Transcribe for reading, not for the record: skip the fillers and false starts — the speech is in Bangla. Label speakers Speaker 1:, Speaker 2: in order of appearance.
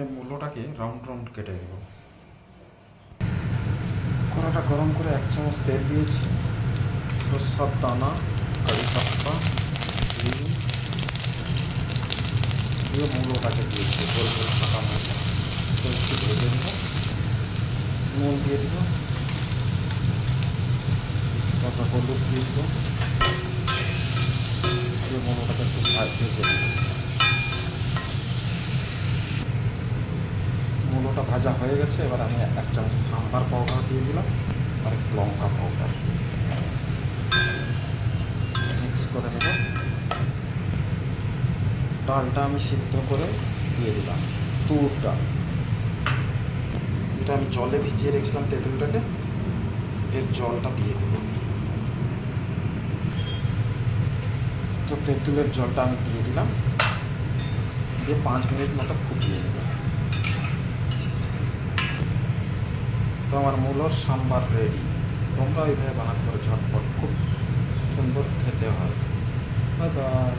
Speaker 1: এই মূলোটাকে রাউন্ড রাউন্ড কেটে দেব। কড়াটা গরম করে 1 চামচ তেল দিয়েছি, সরষের দানা, কারি পাত্তা দিয়ে মূলোটাকে দিয়েছি, গোল গোল ফাঁকা মূলো তো একটু ভেজে দেবো। নুন দিয়ে দেবো, তারপর হলুদ দিয়ে দেবো, দিয়ে মূলোটাকে একটু ভেজে দেবো। মূলোটা ভাজা হয়ে গেছে, এবার আমি 1 চামচ সাম্বার পাউডার দিয়ে দিলাম আর একটু লঙ্কা পাউডার মিক্স করে নেব। ডালটা আমি সিদ্ধ করে দিয়ে দিলাম, তুর ডাল। এটা আমি জলে ভিজিয়ে রেখেছিলাম তেঁতুলটাকে, এর জলটা দিয়ে দেব। তো তেঁতুলের জলটা আমি দিয়ে দিলাম, দিয়ে 5 মিনিট মতো ফুটিয়ে নেব। তো আমার মূলোর সাম্বার রেডি। তোমরা এইভাবে বানাতে পারো, ঝটপট, খুব সুন্দর খেতে হয়। Bye bye.